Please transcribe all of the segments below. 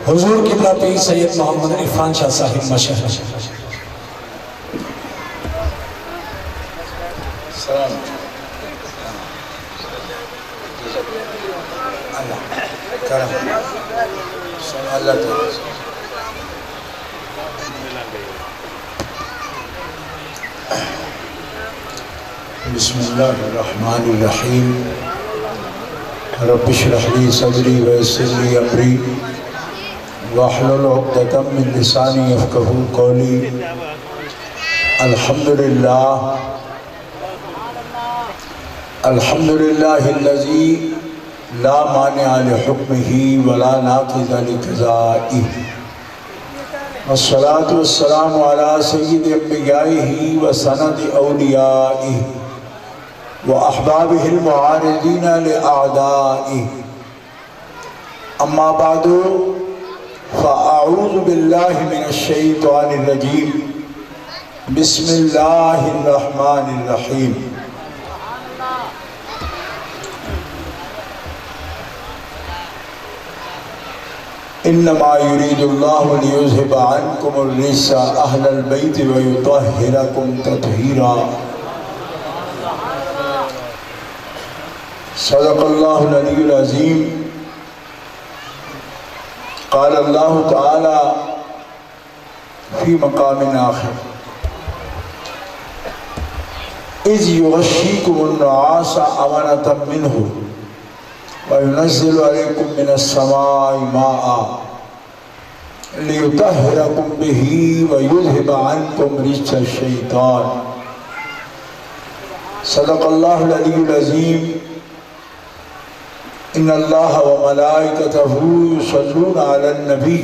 حضور قبلہ پیر سید محمد عرفان شاہ صاحب مشہر سلام کرم اللہ تعالیٰ بسم اللہ الرحمن الرحیم رب اشرح لی صدری ویسر لی امری واحلل عقدۃ من لسانی یفقہوا قولی الحمدللہ الذی لا مانع لحکمہ ولا ناقض لقضائہ والصلاة والسلام علی سید انبیائہ وسند اولیائہ واحبابہ المعارضین لاعدائہ اما بعد فاعوذ باللہ من الشیطان الرجیم بسم اللہ الرحمن الرحیم انما یرید اللہ لیذہب عنکم الرجس اہل البیت ویطہرکم تطہیرا صدق اللہ العلی العظیم قال اللہ تعالی فی مقام آخر اذ یغشیکم النعاس امنۃ منہ وَيُنَزِّلُ عَلَيْكُم مِّنَ السَّمَاءِ مَاءً لِيُطَهِّرَكُم بِهِ وَيُذْهِبَ عَنكُم رِجْسَ الشَّيْطَانِ صدق اللہ العلی العظیم ان اللہ وملائکتہ یصلون علی النبی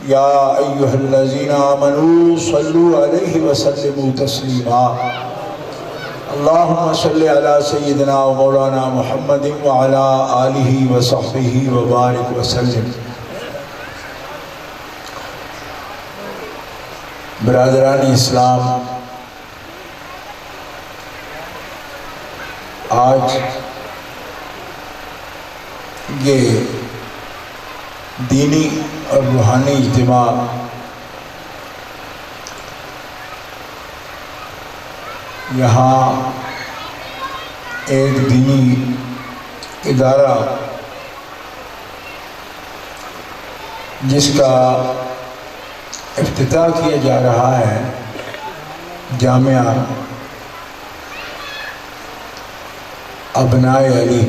یا ایہا الذین آمنوا صلوا علیہ وسلموا تسلیما اللہم صلی علی سیدنا و مولانا محمد وعلی آلہ وصحبہ وبارک وسلم برادران اسلام، آج یہ دینی اور روحانی اجتماع یہاں ایک دینی ادارہ جس کا افتتاح کیا جا رہا ہے، جامعہ ابنائے علی،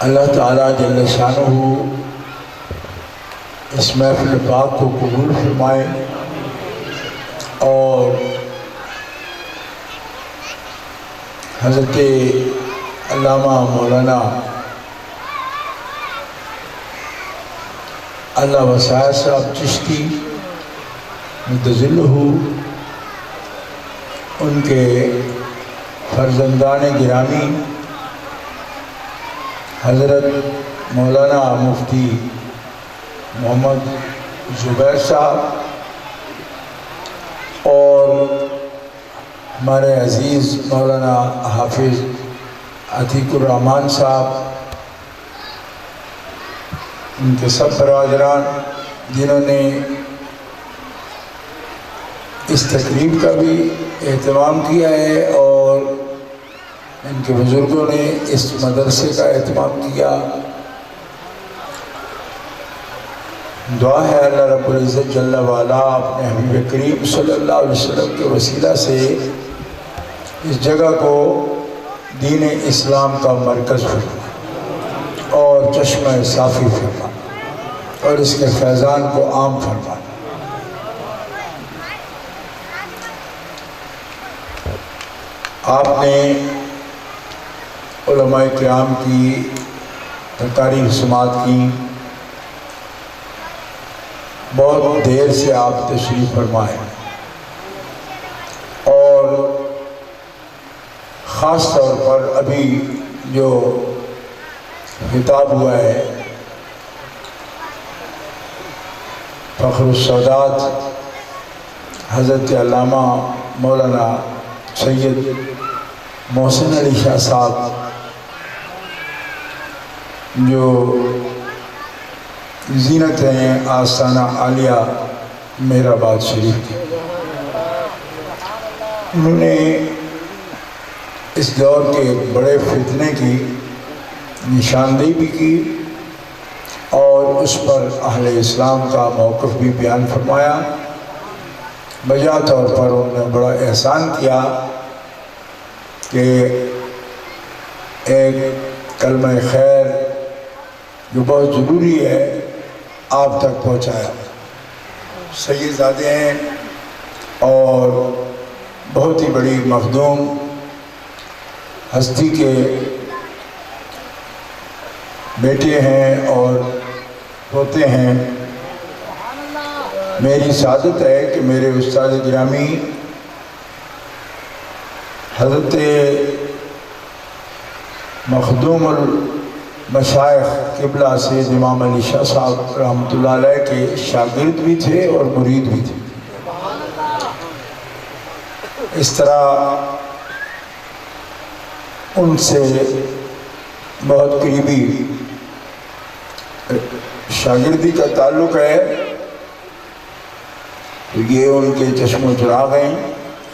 اللہ تعالیٰ جل شانہ اس محفل پاک کو قبول فرمائے اور حضرت علامہ مولانا اللہ وسائع صاحب چشتی متظلہ ان کے فرزندان گرامی حضرت مولانا مفتی محمد زبیر صاحب اور ہمارے عزیز مولانا حافظ عتیق الرحمن صاحب، ان کے سب برادران جنہوں نے اس تقریب کا بھی اہتمام کیا ہے اور ان کے بزرگوں نے اس مدرسے کا اہتمام کیا. دعا ہے اللہ رب العزت جل وعلا اپنے حبیب کریم صلی اللہ علیہ وسلم کے وسیلہ سے اس جگہ کو دین اسلام کا مرکز فرمائے اور چشمہ صافی فرمائے اور اس کے فیضان کو عام فرمائے. آپ نے علماء کرام کی تقاریر سماعت کی، بہت دیر سے آپ تشریف فرمائے اور خاص طور پر ابھی جو خطاب ہوا ہے فخر السادات حضرت علامہ مولانا سید محسن علی شاہ صاحب جو زینت ہیں آستانہ عالیہ مہرآباد شریف کی، انہوں نے اس دور کے بڑے فتنے کی نشاندہی بھی کی اور اس پر اہل اسلام کا موقف بھی بیان فرمایا۔ بجا طور پر انہوں نے بڑا احسان کیا کہ ایک کلمہ خیر جو بہت ضروری ہے آپ تک پہنچایا۔ سید زادے ہیں اور بہت ہی بڑی مخدوم ہستی کے بیٹے ہیں اور ہوتے ہیں۔ میری سعادت ہے کہ میرے استاد گرامی حضرت مخدوم المشائخ قبلہ سید امام علی شاہ صاحب رحمۃ اللہ علیہ کے شاگرد بھی تھے اور مرید بھی تھے۔ اس طرح ان سے بہت قریبی شاگردی کا تعلق ہے، یہ ان کے چشم و چراغ ہیں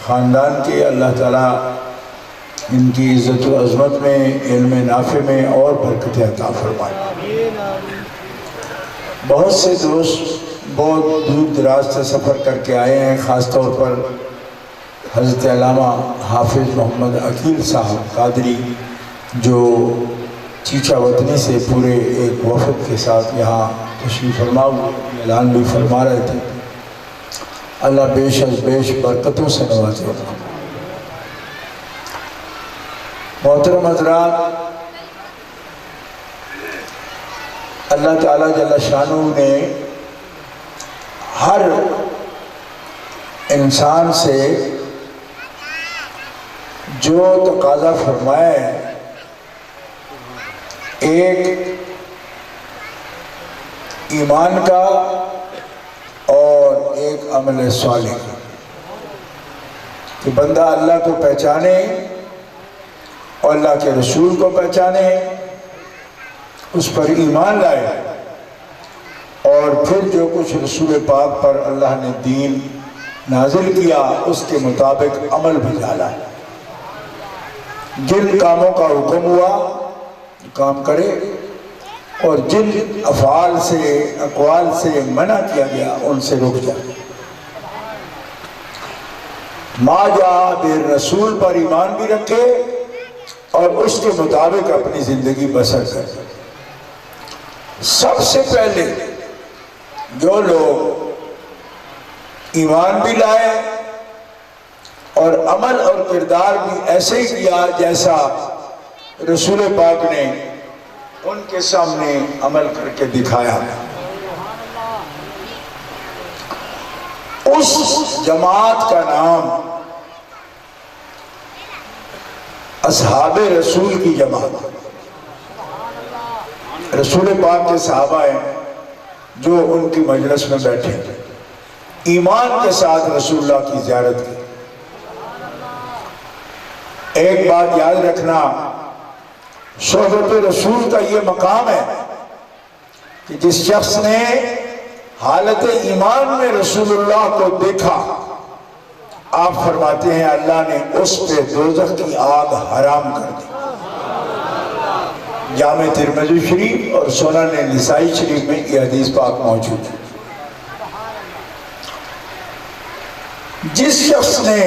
خاندان کے۔ اللہ تعالیٰ ان کی عزت و عظمت میں، علم نافع میں اور برکت عطا فرمائے۔ بہت سے دوست بہت دور دراز سے سفر کر کے آئے ہیں، خاص طور پر حضرت علامہ حافظ محمد عقیل صاحب قادری جو چیچا وطنی سے پورے ایک وفد کے ساتھ یہاں تشریف فرما ہوئے، اعلان بھی فرما رہے تھے۔ اللہ بیش از بیش برکتوں سے نوازے۔ محترم حضرات، اللہ تعالیٰ جل شانہ نے ہر انسان سے جو تقاضا فرمایا ہے، ایک ایمان کا اور ایک عمل صالح کا، کہ بندہ اللہ کو پہچانے اور اللہ کے رسول کو پہچانے، اس پر ایمان لائے اور پھر جو کچھ رسول پاک پر اللہ نے دین نازل کیا اس کے مطابق عمل بھی ڈالا ہے۔ جن کاموں کا حکم ہوا کام کرے اور جن افعال سے اقوال سے منع کیا گیا ان سے رک جائے۔ ما جاء بالرسول پر ایمان بھی رکھے اور اس کے مطابق اپنی زندگی بسر کرے۔ سب سے پہلے جو لوگ ایمان بھی لائے اور عمل اور کردار بھی ایسے ہی کیا جیسا رسول پاک نے ان کے سامنے عمل کر کے دکھایا، اس جماعت کا نام اصحاب رسول کی جماعت۔ رسول پاک کے صحابہ ہیں جو ان کی مجلس میں بیٹھے، ایمان کے ساتھ رسول اللہ کی زیارت کی۔ ایک بات یاد رکھنا، صحبت رسول کا یہ مقام ہے کہ جس شخص نے حالت ایمان میں رسول اللہ کو دیکھا، آپ فرماتے ہیں اللہ نے اس پہ دوزخ کی آگ حرام کر دی۔ جامع ترمذی شریف اور سنن نسائی شریف میں یہ حدیث پاک موجود ہے۔ جس شخص نے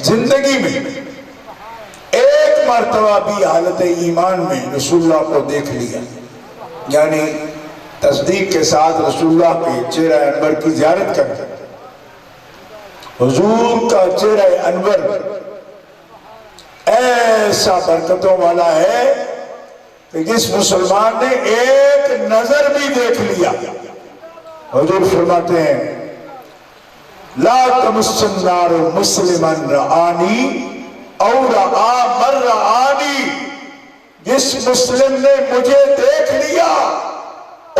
زندگی میں ایک مرتبہ بھی حالت ایمان میں رسول اللہ کو دیکھ لیا، یعنی تصدیق کے ساتھ رسول اللہ کے چہرہ انور کی زیارت کرتا، حضور کا چہرہ انور ایسا برکتوں والا ہے کہ جس مسلمان نے ایک نظر بھی دیکھ لیا، حضور فرماتے ہیں لا تمس النار مسلما رآنی او رآ من رآنی، جس مسلم نے مجھے دیکھ لیا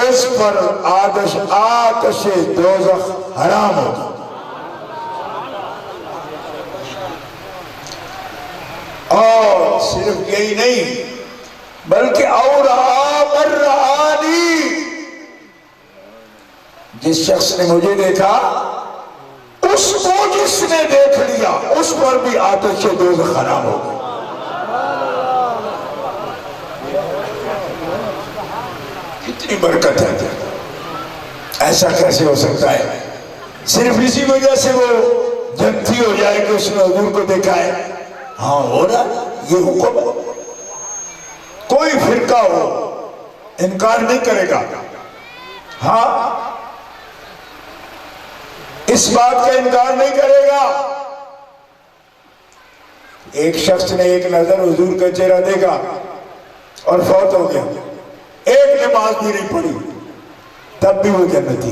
اس پر آتش دوزخ حرام ہوگا۔ اور صرف یہی نہیں، بلکہ اور مر رہانی، جس شخص نے مجھے دیکھا اس کو جس نے دیکھ لیا اس پر بھی آتش دوزخ حرام ہو گئی۔ کتنی برکت ہے، ایسا کیسے ہو سکتا ہے؟ صرف اسی وجہ سے وہ جنتی ہو جائے کہ اس نے حضور کو دیکھا ہے؟ ہاں ہو رہا، یہ حکم ہے۔ کوئی فرقہ ہو انکار نہیں کرے گا، ہاں اس بات کا انکار نہیں کرے گا۔ ایک شخص نے ایک نظر حضور کا چہرہ دیکھا اور فوت ہو گیا، ایک نماز بھی نہیں پڑھی، تب بھی وہ جنتی۔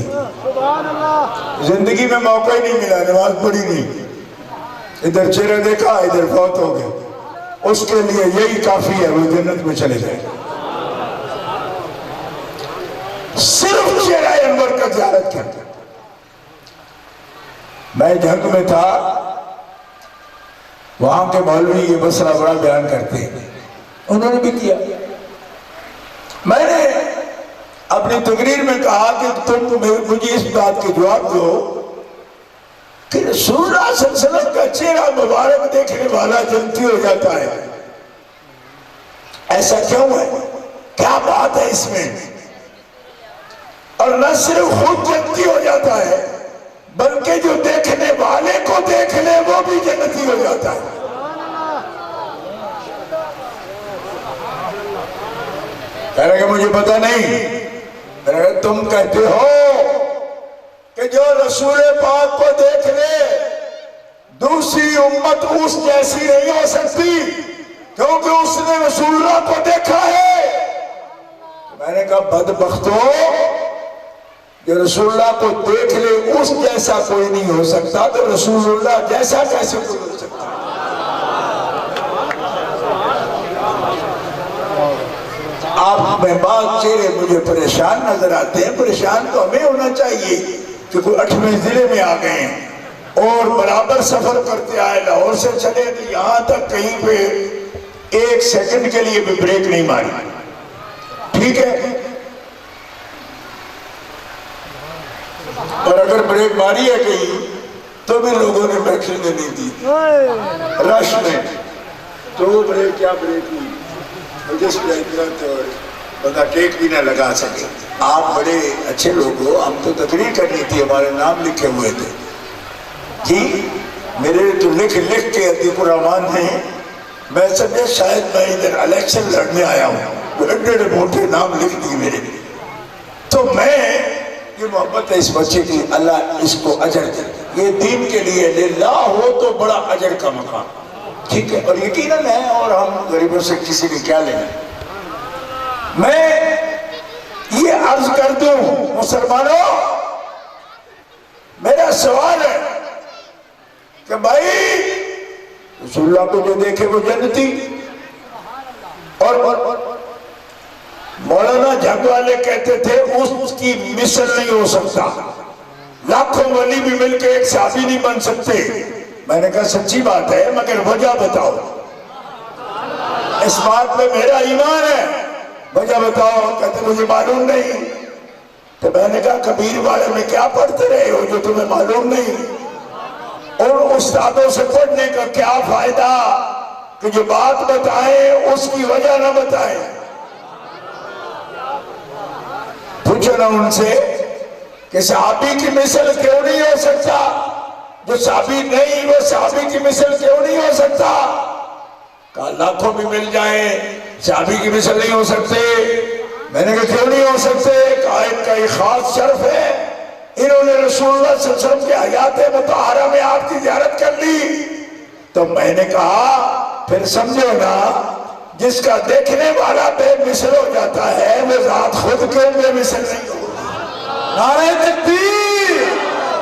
زندگی میں موقع ہی نہیں ملا، نماز پڑھی نہیں، ادھر چہرہ دیکھا ادھر فوت ہو گیا، اس کے لیے یہی کافی ہے، وہ جنت میں چلے جائے۔ صرف چہرہ انور کا زیارت کرتا۔ میں جنگ میں تھا، وہاں کے مولوی یہ مسئلہ بڑا بیان کرتے ہیں، انہوں نے بھی کیا۔ میں نے اپنی تقریر میں کہا کہ تم مجھے اس بات کی جواب دو کہ رسول اللہ صلی اللہ علیہ وسلم کا چہرہ مبارک دیکھنے والا جنتی ہو جاتا ہے، ایسا کیوں ہے؟ کیا بات ہے اس میں؟ اور نہ صرف خود جنتی ہو جاتا ہے بلکہ جو دیکھنے والے کو دیکھ لے وہ بھی جنتی ہو جاتا ہے۔ کہہ رہے کہ مجھے پتہ نہیں۔ تم کہتے ہو کہ جو رسول پاک کو دیکھ لے دوسری امت اس جیسی نہیں ہو سکتی کیونکہ اس نے رسول اللہ کو دیکھا ہے۔ میں نے کہا بدبختو، جو رسول اللہ کو دیکھ لے اس جیسا کوئی نہیں ہو سکتا تو رسول اللہ جیسا کیسے کوئی ہو سکتا؟ آپ میں بات چہرے مجھے پریشان نظر آتے ہیں، پریشان تو ہمیں ہونا چاہیے کہ کوئی 8ویں ضلع میں آ گئے ہیں اور برابر سفر کرتے آئے، لاہور سے چلے تو یہاں تک کہیں پہ 1 سیکنڈ کے لیے بھی بریک نہیں ماری، ٹھیک ہے؟ اور اگر بریک ماری ہے کہیں تو بھی لوگوں نے بیٹھنے نہیں دی رش میں، تو وہ بریک کیا بریک ہوئی، مجھے اس پہ اعتراض اور بندہ ٹیک بھی نہ لگا سکے۔ آپ بڑے اچھے لوگ ہو، ہم تو تقریر کرنی تھی، ہمارے نام لکھے ہوئے تھے جی، میرے تو لکھ کے عتیق الرحمان ہیں، میں سمجھے شاید میں ادھر الیکشن لڑنے آیا ہوں، بڑے موٹے نام لکھ دی میرے۔ تو میں یہ محبت ہے اس بچے کی، اللہ اس کو اجر دے، یہ دین کے لیے للہ ہو تو بڑا اجر کا مقام، ٹھیک ہے؟ اور یقیناً ہے، اور ہم غریبوں سے کسی نے کیا لینا۔ میں یہ عرض کر دوں مسلمانوں، میرا سوال ہے کہ بھائی رسول اللہ کو جو دیکھے وہ جنتی، اور مولانا جھنگ والے کہتے تھے اس کی مثل نہیں ہو سکتا، لاکھوں ولی بھی مل کے ایک صحابی نہیں بن سکتے۔ میں نے کہا سچی بات ہے مگر وجہ بتاؤ، اس بات میں میرا ایمان ہے، وجہ بتاؤ۔ کہتے مجھے معلوم نہیں۔ تو میں نے کہا کبیر والے میں کیا پڑھتے رہے ہو جو تمہیں معلوم نہیں؟ اور استادوں سے پڑھنے کا کیا فائدہ کہ جو بات بتائیں اس کی وجہ نہ بتائیں؟ پوچھو نا ان سے کہ صحابی کی مثل کیوں نہیں ہو سکتا، جو صحابی نہیں وہ صحابی کی مثل کیوں نہیں ہو سکتا؟ کہا لاکھوں بھی مل جائیں صحابی کی مثل نہیں ہو سکتے۔ میں نے کہا کیوں نہیں ہو سکتے؟ کہا ان کا ایک خاص شرف ہے، انہوں نے رسول اللہ صلی اللہ علیہ وسلم کے حیات مطہرہ میں آپ کی زیارت کر لی۔ تو میں نے کہا پھر سمجھو نا، جس کا دیکھنے والا بے مثل ہو جاتا ہے وہ ذات خود کیوں بے مثل نہیں ہو؟ نعرہ تکبیر،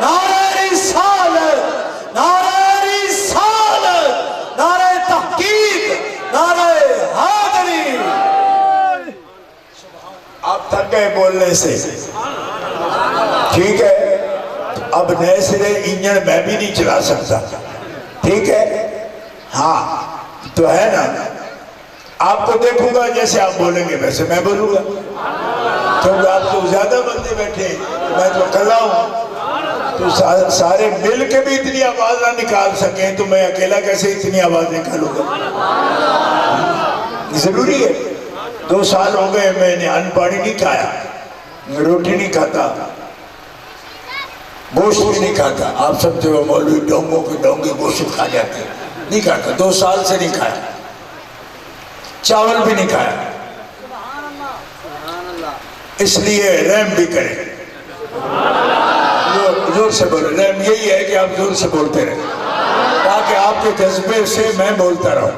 نعرہ رسالت، نعرہ رسالت، نعرہ تحقیق، نعرہ حیدری۔ آپ تھک گئے بولنے سے، ٹھیک ہے؟ اب نئے سرے انجن میں بھی نہیں چلا سکتا، ٹھیک ہے؟ ہاں تو ہے نا، آپ کو دیکھوں گا جیسے آپ بولیں گے ویسے میں بولوں گا، کیونکہ آپ تو زیادہ بندے بیٹھے ہیں، میں تو اکیلا ہوں، تو سارے مل کے بھی اتنی آواز نہ نکال سکیں تو میں اکیلا کیسے اتنی آواز نکالوں گا؟ ضروری ہے۔ 2 سال ہو گئے میں نے ان پانی نہیں کھایا، روٹی نہیں کھاتا، گوشت بھی نہیں کھاتا۔ آپ سب جو مولوی ڈونگوں کے ڈونگے گوشت کھا جاتے ہیں، نہیں کھاتا، 2 سال سے نہیں کھایا، چاول بھی نہیں کھایا، اس لیے رحم بھی کریں، زور سے بولے، رحم یہی ہے کہ آپ زور سے بولتے رہیں تاکہ آپ کے جذبے سے میں بولتا رہوں،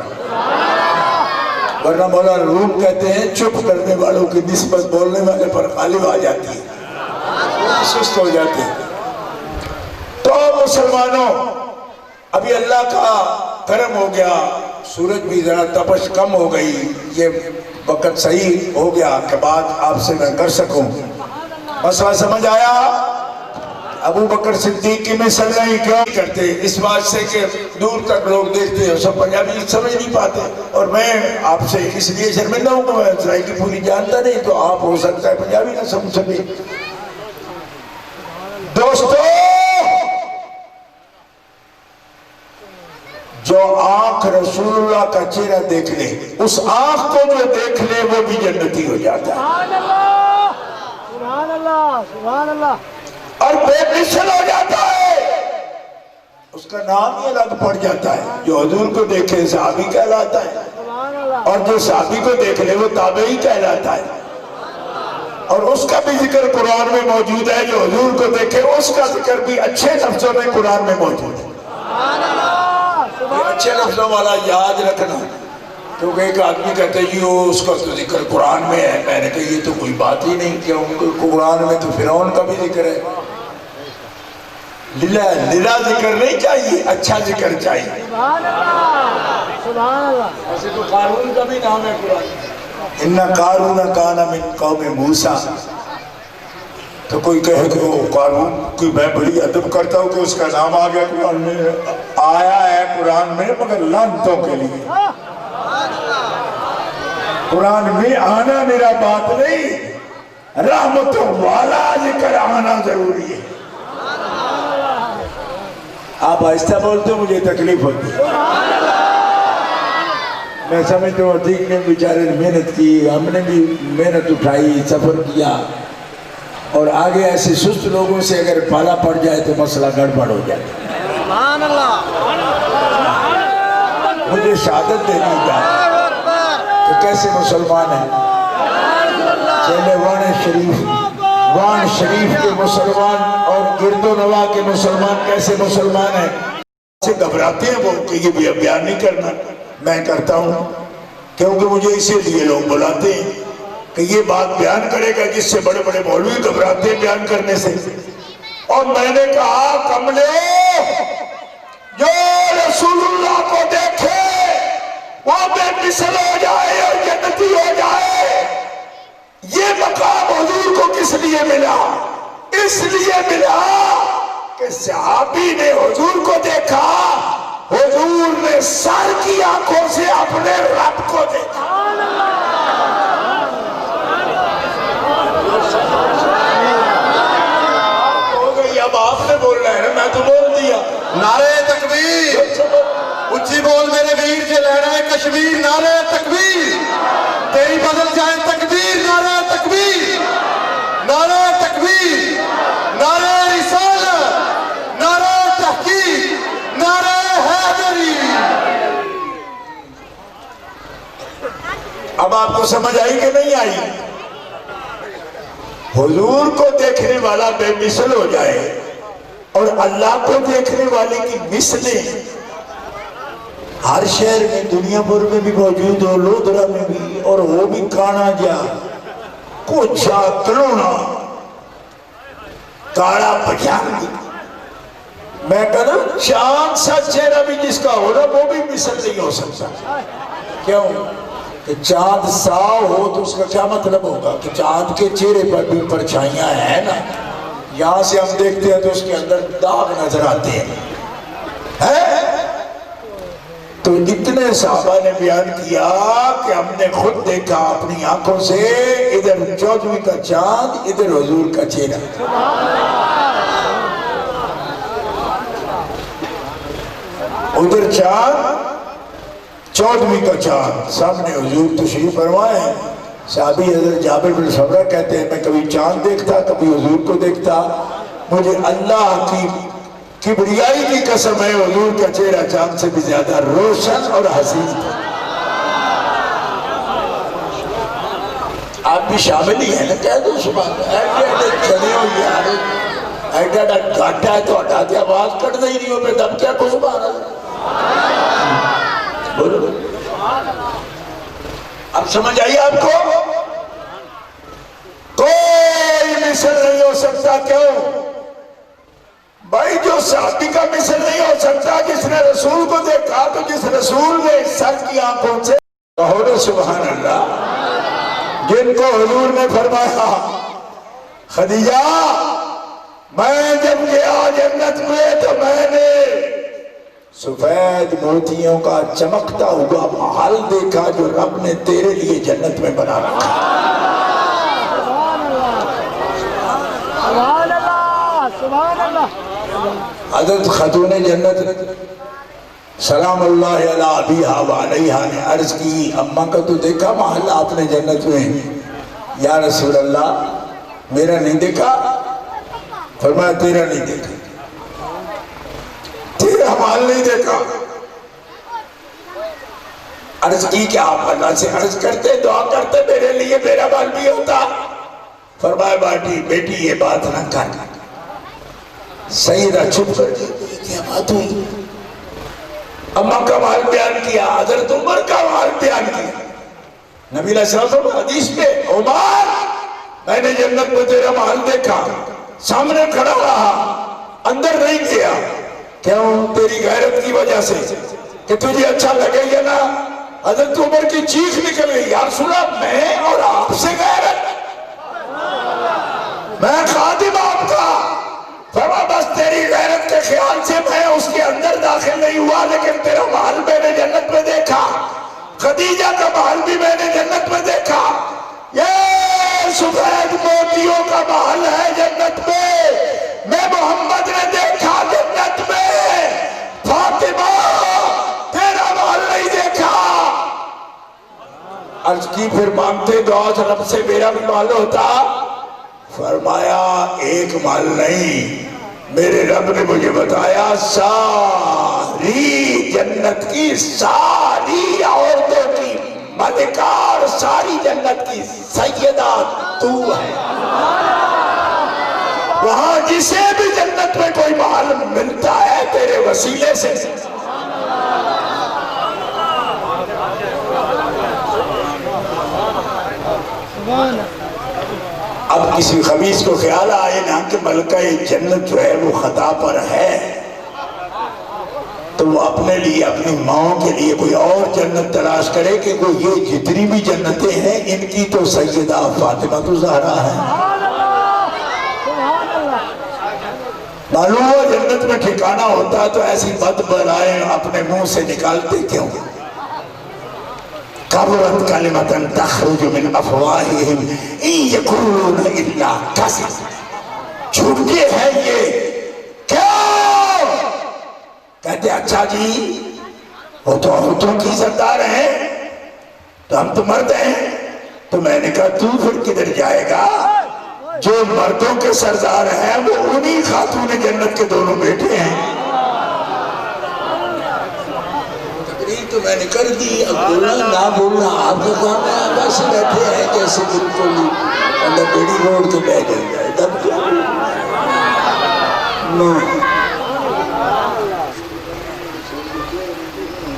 ورنہ مولانا روم کہتے ہیں چپ کرنے والوں کی نسبت بولنے والے پر غالب آ جاتی ہے، سست ہو جاتے ہیں۔ تو مسلمانوں، ابھی اللہ کا کرم ہو گیا، سورج بھی ذرا تپش کم ہو گئی، یہ وقت صحیح ہو گیا کہ بات آپ سے میں کر سکوں۔ مسئلہ سمجھ آیا؟ ابو بکر صدیق کی مثال نہیں کیوں کرتے؟ اس بات سے کہ دور تک لوگ دیکھتے ہیں سب پنجابی سمجھ نہیں پاتے، اور میں آپ سے اس لیے شرمندہ ہوں کہ میں سرائیکی پوری جانتا نہیں، تو آپ ہو سکتا ہے پنجابی نہ سمجھ سکے۔ دوستو، جو آنکھ رسول اللہ کا چہرہ دیکھ لے، اس آنکھ کو جو دیکھ لے وہ بھی جنتی ہو جاتا ہے، سبحان اللہ سبحان اللہ، اور بے مثل ہو جاتا ہے، اس کا نام ہی الگ پڑ جاتا ہے۔ جو حضور کو دیکھے صحابی کہلاتا ہے، سبحان اللہ، اور جو صحابی کو دیکھ لے وہ تابعی کہلاتا ہے، اور اس کا بھی ذکر قرآن میں موجود ہے۔ جو حضور کو دیکھے اس کا ذکر بھی اچھے لفظوں میں قرآن میں موجود ہے۔ یہ اچھے لفظوں والا یاد رکھنا، کیونکہ ایک آدمی کہتے ہیں یہ اس کا تو ذکر قرآن میں ہے، میں نے کہا یہ تو کوئی بات ہی نہیں، کہ قرآن میں تو فرعون کا بھی ذکر ہے۔ للا ذکر نہیں چاہیے، اچھا ذکر چاہیے۔ سبحان اللہ سبحان اللہ، ایسے تو قارون کا بھی نام ہے قرآن میں، اِنَّ قَارُونَ كَانَ مِن قَوْمِ مُوسَىٰ، تو کوئی کہے کہ وہ قارون کی میں بڑی ادب کرتا ہوں کہ اس کا نام آ گیا قرآن میں، آیا ہے قرآن میں مگر لعنتوں کے لیے۔ قرآن میں آنا میرا بات نہیں، رحمتوں والا ذکر آنا ضروری ہے۔ آپ آہستہ بولتے ہو مجھے تکلیف ہوتی ہے، میں سمجھتا ہوں ٹھیک نے بیچارے نے محنت کی، ہم نے بھی محنت اٹھائی، سفر کیا، اور آگے ایسے سست لوگوں سے اگر پالا پڑ جائے تو مسئلہ گڑبڑ ہو جائے۔ سبحان اللہ، مجھے شہادت دینی جائے کہ کیسے مسلمان ہیں، چہلے وان شریف کے مسلمان اور گرد و نواح کے مسلمان کیسے مسلمان ہیں، سے گھبراتے ہیں وہ کہ یہ بیان نہیں کرنا، میں کرتا ہوں، کیونکہ مجھے اسی لیے لوگ بلاتے ہیں کہ یہ بات بیان کرے گا، جس سے بڑے بڑے مولوی گھبراتے ہیں بیان کرنے سے۔ اور میں نے کہا کملے، جو رسول اللہ کو دیکھے وہ بے مثل ہو جائے اور جنتی ہو جائے۔ یہ مقام حضور کو کس لیے ملا؟ اس لیے ملا کہ صحابی نے حضور کو دیکھا، حضور نے سر کی آنکھوں سے اپنے رب کو دیکھا۔ ہو گئی، اب آپ نے بولنا ہے نا، میں تو بول دیا۔ نعرہ تکبیر، اچھی بول میرے ویر سے لہرائے کشمیر، نعرہ تکبیر، تیری بدل جائے تکبیر، نعرہ تکبیر، نعرہ تکبیر، نعرہ رسالت، نعرہ تحقیق، نعرہ حیدری۔ اب آپ کو سمجھ آئی کہ نہیں آئی؟ حضور کو دیکھنے والا بے مثل ہو جائے اور اللہ کو دیکھنے والے کی مثلیں ہر شہر میں، دنیا بھر میں بھی موجود ہو، لودھرا میں بھی، اور وہ بھی کانا جا، کوچا کلونا، کاڑا پجانگ، میں کہنا چاند سا چہرہ بھی جس کا ہو رہا وہ بھی مثل نہیں ہو سکتا۔ کیوں؟ کہ چاند ساؤ ہو تو اس کا کیا مطلب ہوگا کہ چاند کے چہرے پر بھی پرچھائیاں ہیں نا، یہاں سے ہم دیکھتے ہیں تو اس کے اندر داغ نظر آتے ہیں، تو اتنے اتنے صحابہ نے بیان کیا کہ ہم نے خود دیکھا اپنی آنکھوں سے، ادھر 14ویں کا چاند، ادھر حضور کا چہرہ۔ ادھر چاند، 14ویں کا چاند، سامنے حضور تشریف فرمائے ہیں۔ صحابی حضرت جابر بن سمرہ کہتے ہیں میں کبھی چاند دیکھتا، کبھی حضور کو دیکھتا، مجھے اللہ کی کبریائی کی قسم ہے حضور کا چہرہ چاند سے بھی زیادہ روشن اور حسین تھا۔ آپ بھی شامل ہی ہیں نا، کہہ دو سبحان اللہ، ایڈے چلے ہو یار، ایڈا گھاٹا ہے تو ہٹا دیا، آواز کٹ نہیں رہی ہو پہ دب کیا کو سبحان اللہ بولو۔ اب سمجھ آئی آپ کو؟ کوئی مثل نہیں ہو سکتا، کیوں؟ بھائی جو صحابی کا مثل نہیں ہو سکتا جس نے رسول کو دیکھا، تو جس رسول نے سر کی آنکھوں سے کہو نا سبحان اللہ، جن کو حضور نے فرمایا خدیجہ میں جب گیا جنت میں تو میں نے سفید موتیوں کا چمکتا ہوا محل دیکھا جو رب نے تیرے لیے جنت میں بنا رکھا۔ سبحان اللہ، سبحان اللہ۔ حضرت خاتون جنت سلام اللہ علیہ ابیہا و علیہا نے عرض کی اماں کا تو دیکھا محل آپ نے جنت میں؟ یا رسول اللہ میرا نہیں دیکھا۔ فرمایا تیرا نہیں دیکھا، تیرا محل نہیں دیکھا۔ عرض کی کہ آپ اللہ سے عرض کرتے دعا کرتے میرے لیے میرا محل بھی ہوتا۔ فرمایا بیٹی یہ بات نہ کر۔ سیدہ چھپ کر دی، کیا بات ہوئی؟ اماں کا محل بیان کیا، حضرت عمر کا محل بیان کیا۔ نبی علیہ السلام حدیث پہ عمر میں نے جنت میں تیرا محل دیکھا، سامنے کھڑا رہا، اندر نہیں گیا۔ کیوں؟ تیری غیرت کی وجہ سے کہ تجھے اچھا لگے گا نا۔ حضرت عمر کی چیخ نکل گئی، یا رسول اللہ میں اور آپ سے غیرت، میں خادم آپ کا۔ فرما بس تیری غیرت کے خیال سے میں اس کے اندر داخل نہیں ہوا، لیکن تیرا محل میں نے جنت میں دیکھا، خدیجہ کا محل بھی میں نے جنت میں دیکھا، یہ سفید موتیوں کا محل ہے جنت میں، میں محمد نے دیکھا جنت میں، فاطمہ تیرا محل نہیں دیکھا۔ عرض کی پھر مانگتے دعا رب سے میرا بھی محل ہوتا۔ فرمایا ایک محل نہیں، میرے رب نے مجھے بتایا ساری جنت کی ساری عورتوں کی ملکہ اور ساری جنت کی سیدہ تو ہے۔ وہاں جسے بھی جنت میں کوئی محل ملتا ہے تیرے وسیلے سے۔ اب کسی خبیث کو خیال آئے نا کہ ملکہ جنت جو ہے وہ خطا پر ہے، تو وہ اپنے لیے اپنی ماں کے لیے کوئی اور جنت تلاش کرے کہ وہ یہ جتنی بھی جنتیں ہیں ان کی تو سیدہ فاطمہ تو زہرا ہے۔ معلوم ہوا جنت میں ٹھکانہ ہوتا تو ایسی بد بلائیں اپنے منہ سے نکالتے کیوں؟ کبرت کلمۃ تخرج من افواہہم ان یقولون الا کذبا، جھوٹے ہیں یہ، کیوں؟ کہتے اچھا جی وہ تو عورتوں کی سردار ہیں تو ہم تو مرد ہیں۔ تو میں نے کہا تو پھر کدھر جائے گا؟ جو مردوں کے سردار ہیں وہ انہی خاتون جنت کے دونوں بیٹے ہیں۔ تو میں نے کر دی، اب بولنا نہ بولنا آپ کا کام ہے، آپ ایسے بیٹھے ہیں جیسے بالکل اللہ بیڑی روڈ کے بیٹھ جائے تب کیا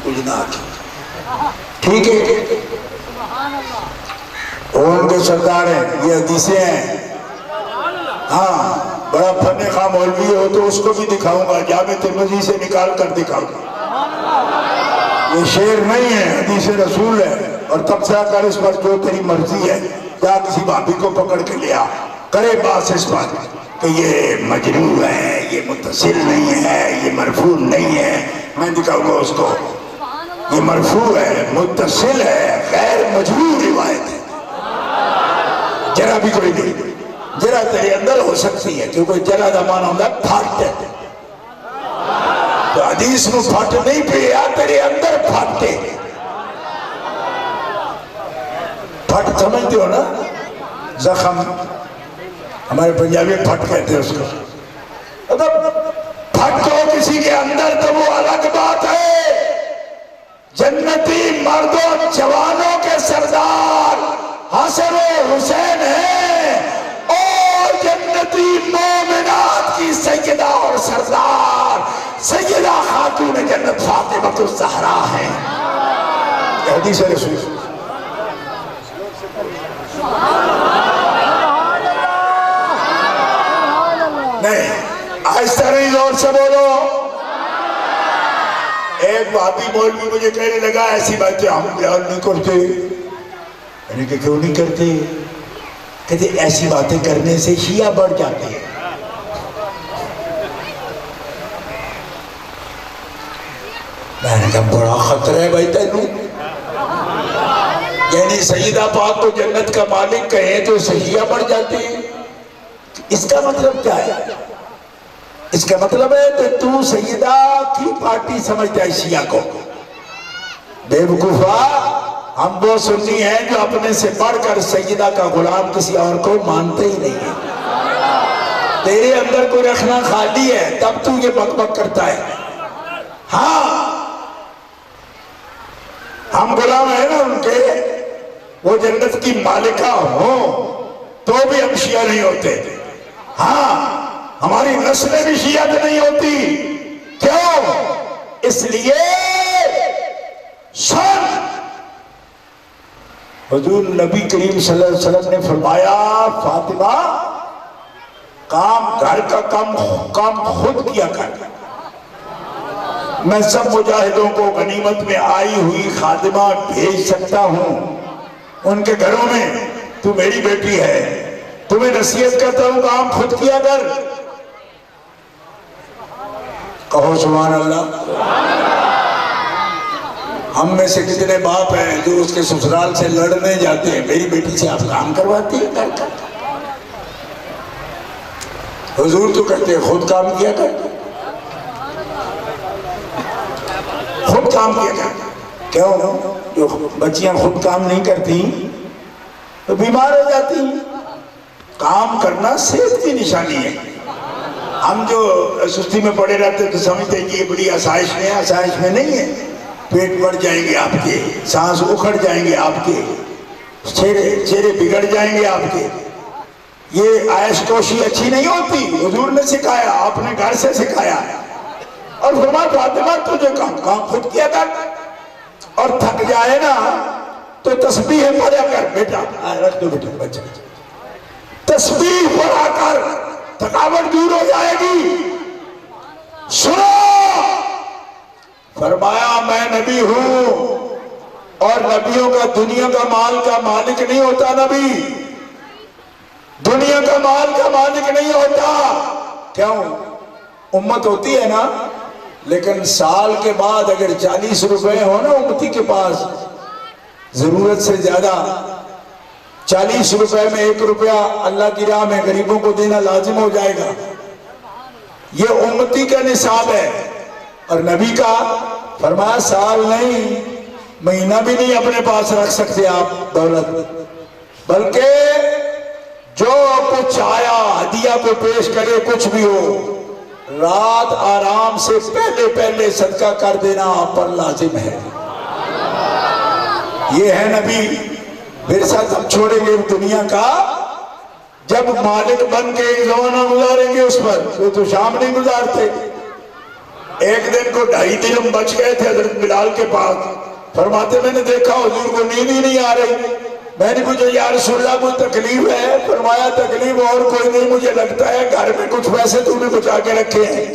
کچھ نہ ٹھیک ہے۔ ان کے سردار ہیں، یہ حدیثیں ہیں۔ ہاں بڑا فن خواہ مولوی ہو تو اس کو بھی دکھاؤں گا، جامع ترمذی سے نکال کر دکھاؤں گا۔ یہ شعر نہیں ہے، حدیث رسول ہے، اور تب سے کر اس پر جو تیری مرضی ہے، جا کسی بھابی کو پکڑ کے لیا، کرے باس اس پر کہ یہ مجروح ہے، یہ متصل نہیں ہے، یہ مرفوع نہیں ہے، میں دکھاؤں گا اس کو۔ یہ مرفوع ہے، متصل ہے، غیر مجبور روایت ہے، جرا بھی کوئی نہیں، جرا تیرے اندر ہو سکتی ہے، کیونکہ جرا دا معنی ہوتا ہے پھٹ ہے، تو حدیث میں پھٹ نہیں پیا، تیرے اندر پھٹے، پھٹ سمجھتے ہو نا، زخم، ہمارے پنجابی پھٹ کہتے ہیں اس کو، پھٹ ہو کسی کے اندر تو وہ الگ بات ہے، جنتی مردوں جوانوں کے سردار حسن و حسین ہیں، اور جنتی مومنات کی سیدہ اور سردار سیدہ خاتون جنت فاطمہ الزہرا ہے، یہ حدیث رسول نہیں، آہستہ نہیں، زور سے بولو۔ ایک وہابی مولوی مجھے کہنے لگا ایسی باتیں ہم بیان نہیں کرتے، میں نے کہا کیوں نہیں کرتے؟ کہتے ایسی باتیں کرنے سے شیعہ بڑھ جاتے ہیں۔ میں نے کہا بڑا خطرہ ہے بھائی تینوں، یعنی سیدہ پاک کو جنت کا مالک کہیں تو شیعہ بڑھ جاتے ہیں، اس کا مطلب کیا ہے؟ اس کا مطلب ہے کہ تو سیدہ کی پارٹی سمجھتا ہے شیعہ کو، بے وقوفا، ہم وہ سنی ہیں جو اپنے سے بڑھ کر سیدہ کا غلام کسی اور کو مانتے ہی نہیں ہیں، تیرے اندر کوئی رکھنا خالی ہے تب تو یہ بک بک کرتا ہے، ہاں ہم غلام ہیں نا ان کے، وہ جنت کی مالکہ ہوں تو بھی ہم شیعہ نہیں ہوتے، ہاں ہماری نسلیں بھی شیعہ نہیں ہوتی، کیوں؟ اس لیے سن حضور نبی کریم صلی اللہ علیہ وسلم نے فرمایا فاطمہ گھر کا کام خود کیا کر، میں سب مجاہدوں کو غنیمت میں آئی ہوئی خادمہ بھیج سکتا ہوں ان کے گھروں میں، تو میری بیٹی ہے، تمہیں نصیحت کرتا ہوں کام خود کیا کر، کہو سبحان اللہ۔ ہم میں سے کتنے باپ ہیں جو اس کے سسرال سے لڑنے جاتے ہیں، میری بیٹی سے آپ کام کرواتی ہیں کر کر، حضور تو کہتے ہیں خود کام کیا کر، خود کام کیا کر، کیوں؟ جو بچیاں خود کام نہیں کرتی تو بیمار ہو جاتی ہیں، کام کرنا صحت کی نشانی ہے، ہم جو سستی میں پڑے رہتے تو سمجھتے ہیں کہ یہ بڑی آسائش میں ہے، آسائش میں نہیں ہے، پیٹ بڑھ جائیں گے آپ کے، سانس اکھڑ جائیں گے آپ کے، چہرے بگڑ جائیں گے آپ کے، یہ عیش کوشی اچھی نہیں ہوتی، حضور نے سکھایا، آپ نے گھر سے سکھایا، اور فرمایا فاطمہ تجھے کام خود کیا کر، اور تھک جائے نا تو تسبیح پڑھا کر، بیٹا رکھ دو بیٹا بچہ، تسبیح پڑھا کر تھکاوٹ دور ہو جائے گی۔ سنو، فرمایا میں نبی ہوں اور نبیوں کا دنیا کا مال کا مالک نہیں ہوتا، نبی دنیا کا مال کا مالک نہیں ہوتا، کیوں؟ امت ہوتی ہے نا، لیکن سال کے بعد اگر 40 روپے ہو نا امتی کے پاس، ضرورت سے زیادہ 40 روپے میں 1 روپیہ اللہ کی راہ میں غریبوں کو دینا لازم ہو جائے گا، یہ امتی کا نصاب ہے، اور نبی کا فرمایا سال نہیں مہینہ بھی نہیں اپنے پاس رکھ سکتے آپ دولت، بلکہ جو کچھ آیا ہدیہ کو پیش کرے کچھ بھی ہو، رات آرام سے پہلے صدقہ کر دینا آپ پر لازم ہے، یہ ہے نبی۔ پھر ساتھ ہم چھوڑیں گے دنیا کا، جب مالک بن کے ایک زمانہ گزاریں گے اس پر، تو شام نہیں گزارتے، ایک دن کو 2.5 درہم بچ گئے تھے حضرت بلال کے پاس، فرماتے میں نے دیکھا حضور کو نیند ہی نہیں آ رہی، میں نے پوچھا یا رسول اللہ کوئی تکلیف ہے؟ فرمایا تکلیف اور کوئی نہیں، مجھے لگتا ہے گھر میں کچھ پیسے تو نے بچا کے رکھے ہیں،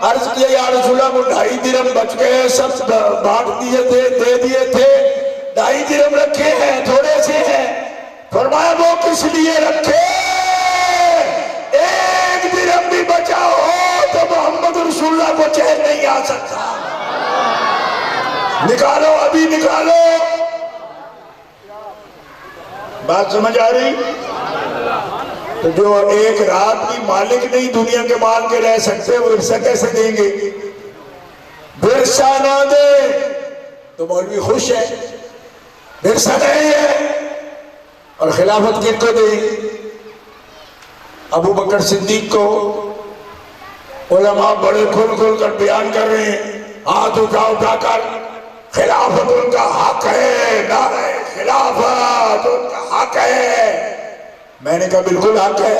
عرض کیا یا رسول اللہ کو 2.5 درہم بچ گئے، سب بانٹ دیے تھے، دے دیے تھے، 2.5 درہم رکھے ہیں، تھوڑے سے ہیں، فرمایا وہ کس لیے رکھے؟ 1 درہم بھی بچا ہو تو محمد رسول اللہ کو چین نہیں آ سکتا، نکالو ابھی نکالو. بات سمجھ آ رہی؟ تو جو ایک رات کی مالک نہیں دنیا کے مال کے رہ سکتے وہ ورثہ کیسے دیں گے؟ ورثہ نہ دے تو مولوی خوش ہے، ورثہ نہیں ہے. اور خلافت کن کو دے؟ ابو بکر صدیق کو. علماء بڑے کھل کھل کر بیان کر رہے ہیں، ہاتھ اٹھا کر، خلافت ان کا حق ہے، نعرہ خلافت ان کا حق ہے. میں نے کہا بالکل حق ہے،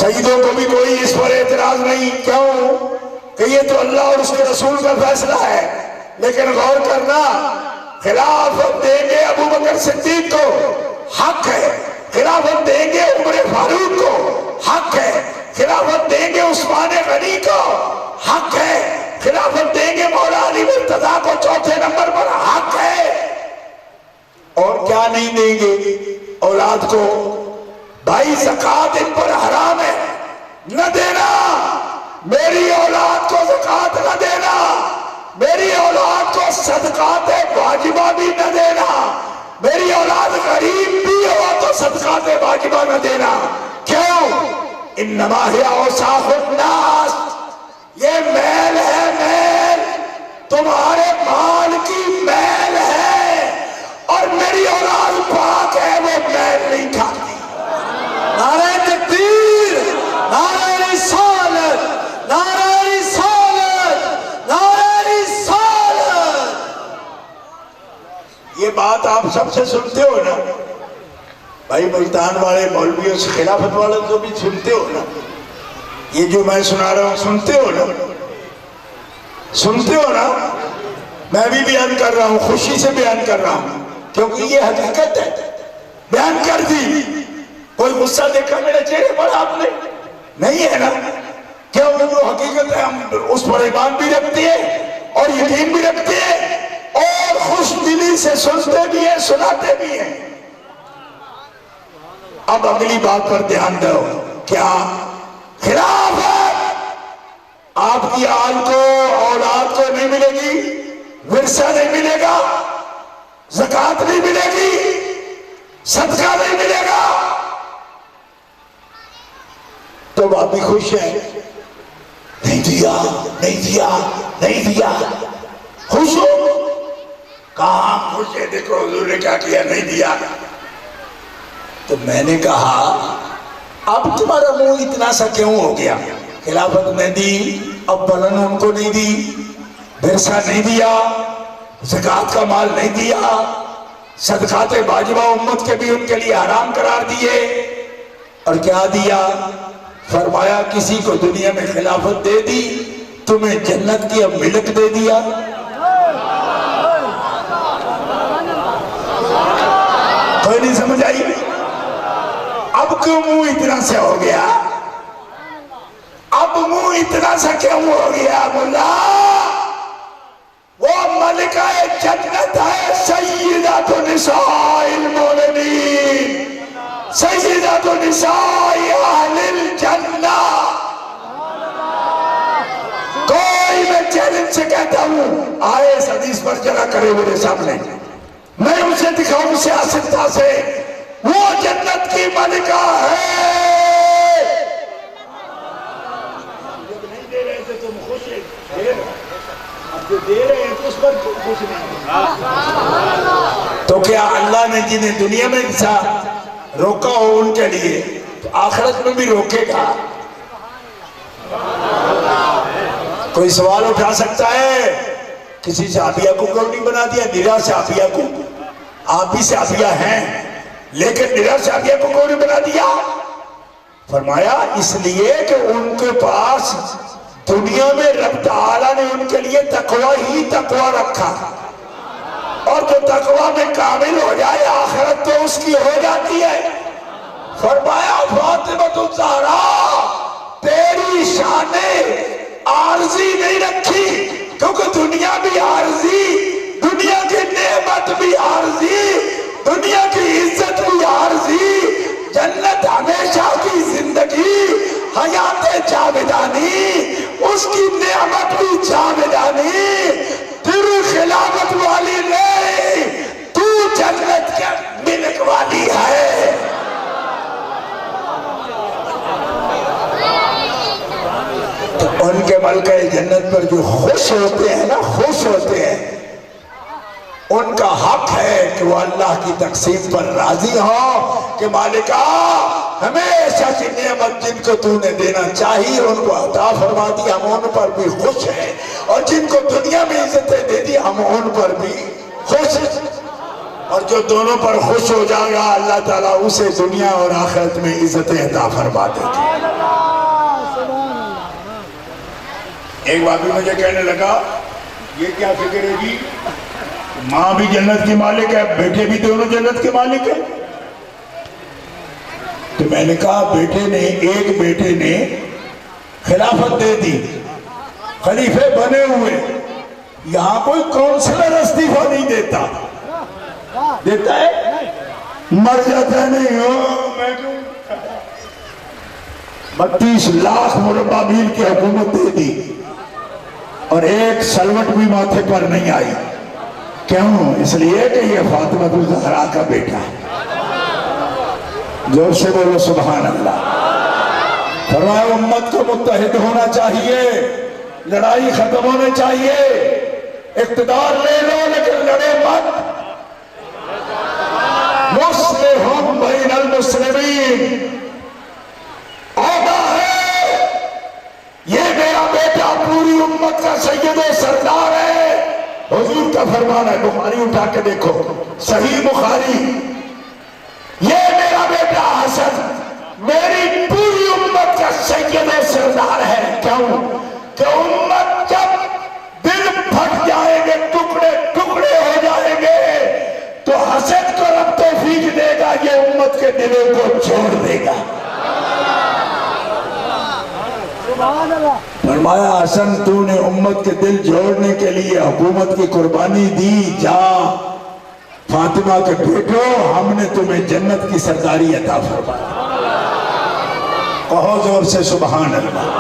شہیدوں کو بھی کوئی اس پر اعتراض نہیں. کیوں کہ یہ تو اللہ اور اس کے رسول کا فیصلہ ہے. لیکن غور کرنا، خلافت دیں گے ابو بکر صدیق کو، حق ہے. خلافت دیں گے عمر فاروق کو، حق ہے. خلافت دیں گے عثمان غنی کو، حق ہے. خلافت دیں گے مولا علی مرتضیٰ کو چوتھے نمبر پر، حق ہے. اور کیا نہیں دیں گے؟ اولاد کو. بھائی زکوٰۃ ان پر حرام ہے، نہ دینا. میری اولاد کو زکوٰۃ نہ دینا، میری اولاد کو صدقات واجبہ بھی نہ دینا. میری اولاد غریب بھی ہو تو صدقات واجبہ نہ دینا. کیوں؟ انما ہی اوساخ الناس، یہ میل ہے، میل تمہارے مال کی میل ہے. اور میری اولاد پاک ہے، وہ میل نہیں کھاتی. نعرہ تکبیر، نعرہ رسالت، نعرہ رسالت، نعرہ رسالت. یہ بات آپ سب سے سنتے ہو نا بھائی، ملتان والے مولویوں سے، خلافت والوں کو بھی سنتے ہو نا. یہ جو میں سنا رہا ہوں سنتے ہو نا، سنتے ہو نا. میں بھی بیان کر رہا ہوں، خوشی سے بیان کر رہا ہوں، کیونکہ یہ حقیقت ہے. بیان کر دی. کوئی غصہ دیکھا میرے چہرے پر آپ نے؟ نہیں ہے نا. کیا وہ جو حقیقت ہے ہم اس پر ایمان بھی رکھتے ہیں اور یقین بھی رکھتے ہیں اور خوش دلی سے سنتے بھی ہیں، سناتے بھی ہیں. اب اگلی بات پر دھیان دو. کیا خلافت آپ کی آل کو، اولاد کو نہیں ملے گی، ورثہ نہیں ملے گا، زکوٰۃ نہیں ملے گی، صدقہ نہیں ملے گا، تو آپ بھی خوش ہیں؟ نہیں دیا، نہیں دیا، نہیں دیا. خوش ہو؟ کہاں خوش ہے؟ دیکھو حضور نے کیا کیا، نہیں دیا. تو میں نے کہا اب تمہارا منہ اتنا سا کیوں ہو گیا؟ خلافت میں دی، اب بلن ان کو نہیں دی، ورثہ نہیں دیا، زکوٰۃ کا مال نہیں دیا، صدقات واجبہ امت کے بھی ان کے لیے حرام قرار دیے. اور کیا دیا؟ فرمایا کسی کو دنیا میں خلافت دے دی، تمہیں جنت کی اب ملک دے دیا. کوئی نہیں سمجھ آئی؟ اب کیوں منہ اتنا سے ہو گیا؟ اب منہ اتنا سا کیوں ہو گیا؟ مولا وہ ملکہ جنت ہے، سیدۃ نساء المومنین، سیدۃ نساء اہل الجنہ. کوئی میں چیلنج سے کہتا ہوں آئے اس حدیث پر جگہ کرے میرے سامنے، میں اسے دکھاؤں سیاستہ سے، وہ جنت کی ملکہ ہے. جب نہیں دے رہے تھے تم خوش ہے، اب جو دے رہے ہیں تو اس پر خوش نہیں. تو کیا اللہ نے جنہیں دنیا میں روکا ہو ان کے لیے تو آخرت میں بھی روکے گا؟ کوئی سوال اٹھا سکتا ہے؟ کسی صحابیہ کو کیوں نہیں بنا دیا نرا صحابیہ کو؟ آپ بھی صحابیہ ہیں، لیکن نرا صحابیہ کو کیوں نہیں بنا دیا؟ فرمایا اس لیے کہ ان کے پاس دنیا میں رب تعالیٰ نے ان کے لیے تقوی ہی تقوی رکھا، اور جو تقوی میں کامل ہو جائے آخرت تو اس کی ہو جاتی ہے. فرمایا فاطمہ الزہرا تیری شان عارضی نہیں رکھی، کیونکہ دنیا بھی عارضی، دنیا کی نعمت بھی عارضی، دنیا کی عزت بھی عارضی، جنت ہمیشہ کی زندگی، حیات جاودانی، اس کی نعمت بھی جاودانی. تیرے خلاف جنت پر جو خوش ہوتے ہیں نا، خوش ہوتے ہیں، ان کا حق ہے کہ وہ اللہ کی تقسیم پر راضی ہوں کہ مالکا ہمیشہ کی نعمت جن کو تو نے دینا چاہیے ان کو عطا فرما دی، ہم ان پر بھی خوش ہیں، اور جن کو دنیا میں عزتیں دے دی ہم ان پر بھی خوش ہیں، اور جو دونوں پر خوش ہو جائے گا اللہ تعالیٰ اسے دنیا اور آخرت میں عزتیں عطا فرما دے گا۔ ایک بات بھی مجھے کہنے لگا یہ کیا فکر ہے جی، ماں بھی جنت کی مالک ہے، بیٹے بھی دونوں جنت کے مالک ہیں؟ تو میں نے کہا ایک بیٹے نے خلافت دے دی، خلیفے بنے ہوئے، یہاں کوئی کونسلر استعفیٰ نہیں دیتا ہے؟ مر جاتا ہے نہیں ہو، میں کیوں 32 لاکھ مربع میل کی حکومت دے دی اور ایک سلوٹ بھی ماتھے پر نہیں آئی، کیوں؟ اس لیے کہ یہ فاطمہ الزہرا کا بیٹا ہے۔ زور سے بولو سبحان اللہ۔ فرمایا امت کو متحد ہونا چاہیے، لڑائی ختم ہونے چاہیے، اقتدار لے لو لیکن لڑے مت۔ مصلحٌ بین المسلمین، عہدہ ہے یہ میرا بیٹا پوری امت کا سید و سردار ہے۔ حضور کا فرمان ہے، بخاری اٹھا کے دیکھو، صحیح بخاری، یہ میرا بیٹا حسن میری پوری امت کا سید و سردار ہے۔ کیوں؟ کہ امت جب دل پھٹ جائیں گے، ٹکڑے ٹکڑے ہو جائیں گے، تو حسد کو رب توفیق دے گا، یہ امت کے دلوں کو چھوڑ دے گا۔ فرمایا حسن تو نے امت کے دل جوڑنے کے لیے حکومت کی قربانی دی، جا فاطمہ کے بیٹو ہم نے تمہیں جنت کی سرداری عطا فرمائی۔ کہو زور سے سبحان اللہ۔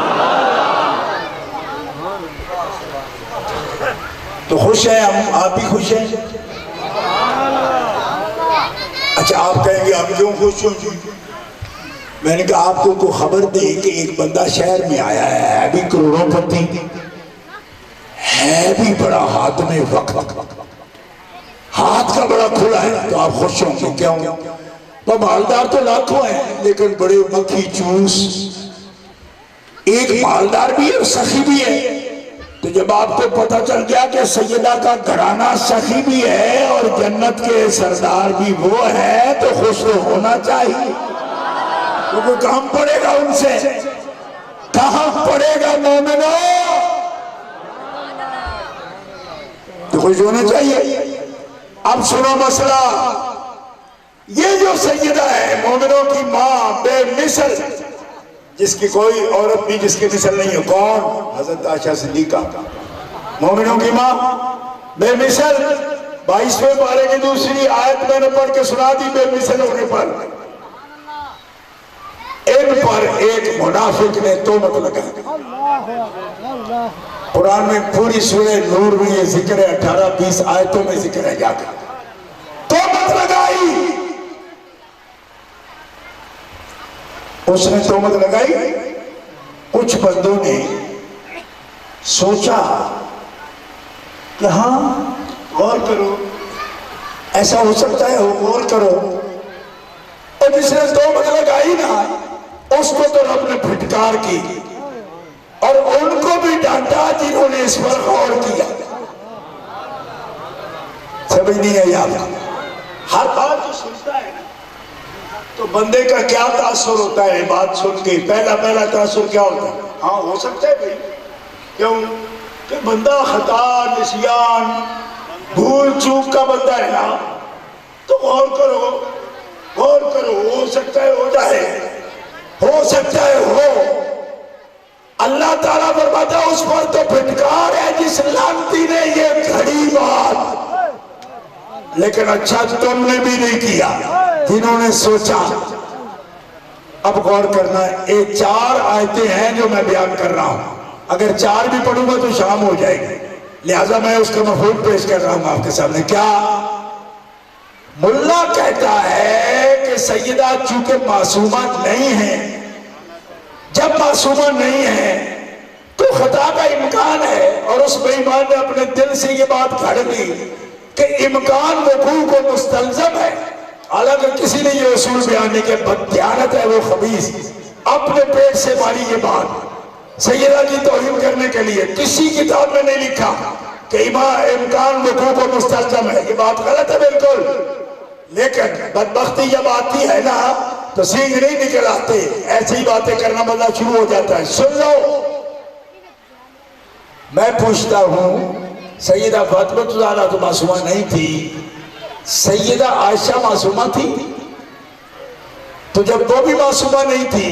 تو خوش ہیں ہم، آپ بھی خوش ہیں؟ اچھا آپ کہیں گے آپ کیوں خوش ہوں جی؟ میں نے کہا آپ کو خبر دی کہ ایک بندہ شہر میں آیا ہے بھی کروڑوں پتی، ہے بھی بڑا ہاتھ میں وقت، ہاتھ کا بڑا کھلا ہے، تو آپ خوش ہوں گے۔ کیوں؟ تو مالدار تو لاکھوں ہیں لیکن بڑے مکھی چوس، ایک مالدار بھی ہے اور سخی بھی ہے۔ تو جب آپ کو پتہ چل گیا کہ سیدہ کا گھرانہ سخی بھی ہے اور جنت کے سردار بھی وہ ہے، تو خوش تو ہونا چاہیے۔ تو کوئی کام پڑے گا ان سے؟ کہاں پڑے گا مومنو؟ تو خوش ہونا چاہیے۔ اب سنو مسئلہ، یہ جو سیدہ ہے مومنوں کی ماں بے مثل، جس کی کوئی عورت بھی جس کی مثل نہیں ہے، کون؟ حضرت عائشہ صدیقہ، مومنوں کی ماں بے مثل۔ 22ویں پارے کی دوسری آیت میں نے پڑھ کے سنا دی، بے مثل ہونے پر ان پر ایک منافق نے تہمت لگائی۔ قرآن میں پوری سورہ نور میں یہ ذکر ہے، 18-20 آیتوں میں ذکر ہے، جا کر تہمت لگائی۔ اس نے تہمت لگائی، کچھ بندوں نے سوچا کہ ہاں غور کرو، ایسا ہو سکتا ہے، غور کرو، اور جس نے تہمت لگائی نا اس کو تو رب نے پھٹکار کی اور ان کو بھی ڈانٹا جنہوں نے اس پر غور کیا۔ سمجھ نہیں ہے آپ کو؟ ہر بات جو سنتا ہے تو بندے کا کیا تاثر ہوتا ہے بات سن کے؟ پہلا تاثر کیا ہوتا ہے؟ ہاں ہو سکتا ہے بھائی، کیوں کہ بندہ خطا، نسیان، بھول چوک کا بندہ ہے نا، تو غور کرو، ہو سکتا ہے ہو جائے، ہو سکتا ہے ہو۔ اللہ تعالیٰ فرماتا ہے اس پر تو پھٹکار ہے جس لعنتی نے یہ گھڑی بات، لیکن اچھا تم نے بھی نہیں کیا جنہوں نے سوچا۔ اب غور کرنا ہے، یہ 4 آیتیں ہیں جو میں بیان کر رہا ہوں، اگر 4 بھی پڑھوں گا تو شام ہو جائے گی، لہٰذا میں اس کا مفہوم پیش کر رہا ہوں آپ کے سامنے۔ کیا ملا کہتا ہے کہ سیدہ چونکہ معصومہ نہیں ہے، جب معصومہ نہیں ہے تو خطا کا امکان ہے اور اس بے ایمان نے اپنے دل سے یہ بات گھڑ لی کہ امکان وقوع کو مستلزم ہے، حالانکہ کسی نے یہ اصول بیان نہیں کہ بددیانت ہے وہ خبیث، اپنے پیٹ سے ماری یہ بات سیدہ کی توہین کرنے کے لیے۔ کسی کتاب میں نہیں لکھا کہ امکان وقوع کو مستلزم ہے، یہ بات غلط ہے بالکل، لیکن بدبختی جب آتی ہے نا تو سینگ نہیں نکل آتے، ایسی باتیں کرنا مطلب شروع ہو جاتا ہے۔ سن لو، میں پوچھتا ہوں، سیدہ فاطمہ زہرا تو معصومہ نہیں تھی، سیدہ عائشہ معصومہ تھی؟ تو جب وہ بھی معصومہ نہیں تھی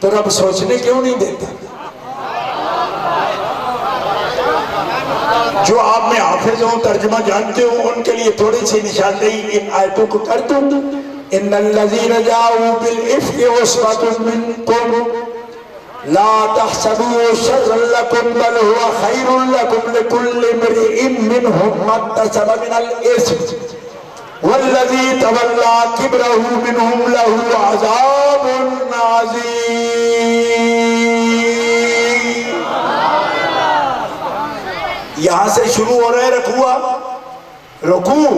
تو رب سوچنے کیوں نہیں دیتا؟ جو آپ میں حافظ ہوں، ترجمہ جانتے ہوں، ان کے لیے تھوڑی سی نشاندہی ان آیتوں کو کر دوں۔ ان الذین جاؤوا بالافک عصبۃ منکم لا تحسبوا شرا لکم بل هو خیر لکم لکل امرئ منهم ما اکتسب من الاثم والذی تولی کبرہ منهم له عذاب عظیم۔ یہاں سے شروع ہو رہے رکوع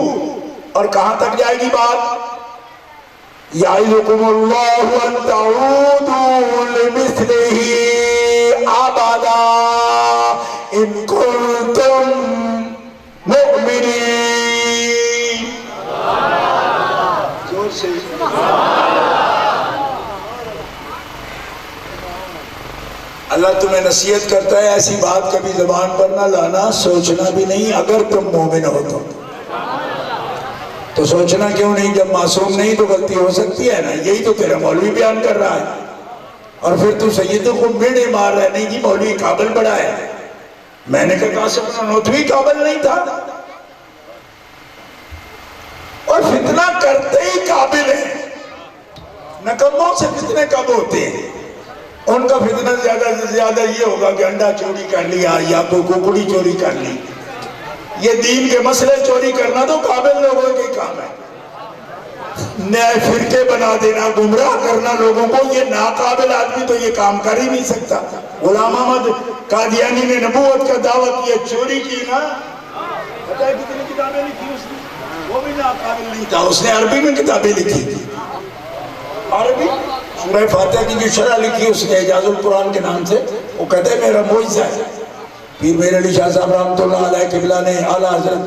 اور کہاں تک جائے گی بات؟ یعظکم اللہ ان تعودوا لمثلہ ابدا ان کنتم مؤمنین۔ زور سے اللہ تمہیں نصیحت کرتا ہے ایسی بات کبھی زبان پر نہ لانا، سوچنا بھی نہیں، اگر تم مومن ہو تو سوچنا کیوں نہیں؟ جب معصوم نہیں تو غلطی ہو سکتی ہے نا، یہی تو تیرا مولوی بیان کر رہا ہے، اور پھر تو سیدوں کو میڑے مار رہا ہے، نہیں جی مولوی قابل بڑا ہے۔ میں نے کہا قاسم نانوتوی قابل نہیں تھا، اور فتنہ کرتے ہی قابل ہے۔ نکموں سے فتنے کب ہوتے ہیں؟ ان کا فتنہ زیادہ سے زیادہ یہ ہوگا کہ انڈا چوری کر لیا یا کوئی ککڑی چوری کر لی، یہ دین کے مسئلے چوری کرنا تو قابل لوگوں کے کام ہے۔ نئے فرقے بنا دینا، گمراہ کرنا لوگوں کو، یہ ناقابل آدمی تو یہ کام کر ہی نہیں سکتا۔ غلام احمد قادیانی نے نبوت کا دعویٰ کیا، چوری کی نا، پتہ ہے کتنی کتابیں لکھی اس نے؟ وہ بھی ناقابل نہیں تھا، اس نے عربی میں کتابیں لکھی تھی، عربی سورہ فاتحہ کی جو شرح لکھی اس نے اعجاز القرآن کے نام سے، وہ کہتے ہیں میرا معجزہ ہے۔ پیر میر علی شاہ صاحب رحمۃ اللہ علیہ قبلہ نے اعلیٰ حضرت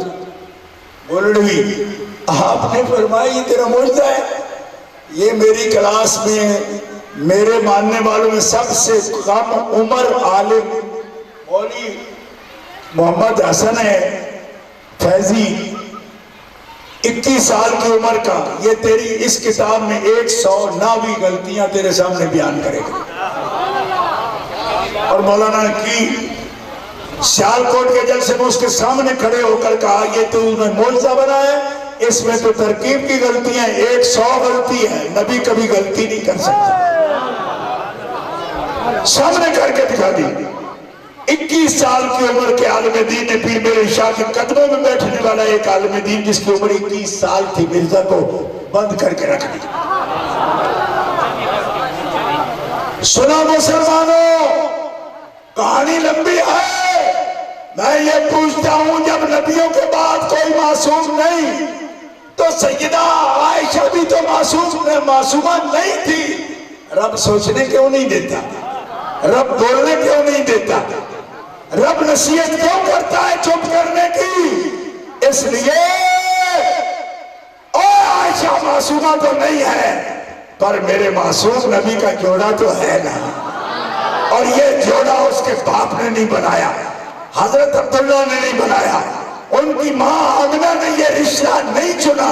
مولوی آپ نے فرمایا یہ تیرا معجزہ ہے؟ یہ میری کلاس میں میرے ماننے والوں میں سب سے کم عمر عالم مولوی محمد حسن ہے فیضی، 21 سال کی عمر کا، یہ تیری اس کتاب میں 109 غلطیاں تیرے سامنے بیان کرے گا۔ اور مولانا کی سیالکوٹ کے جلسے میں اس کے سامنے کھڑے ہو کر کہا یہ تو انہیں معجزہ بنا ہے، اس میں تو ترکیب کی غلطیاں 100 غلطی ہیں، نبی کبھی غلطی نہیں کر سکتا۔ سامنے کر کے دکھا دی۔ 21 سال کی عمر کے عالم دین نے پیر میرے شاہ کے قدموں میں بیٹھنے والا ایک عالم دین جس کی عمر 21 سال تھی، مرزا کو بند کر کے رکھ دی۔ سنا مسلمانوں، کہانی لمبی ہے، میں یہ پوچھتا ہوں جب نبیوں کے بعد کوئی معصوم نہیں تو سیدہ عائشہ بھی تو معصومہ نہیں تھی، رب سوچنے کیوں نہیں دیتا؟ رب بولنے کیوں نہیں دیتا؟ رب نصیحت کیوں کرتا ہے چپ کرنے کی؟ اس لیے عائشہ معصومہ تو نہیں ہے پر میرے معصوم نبی کا جوڑا تو ہے نا، اور یہ جوڑا اس کے باپ نے نہیں بنایا، حضرت عبداللہ نے نہیں بنایا، ان کی ماں آمنہ نے یہ رشتہ نہیں چنا،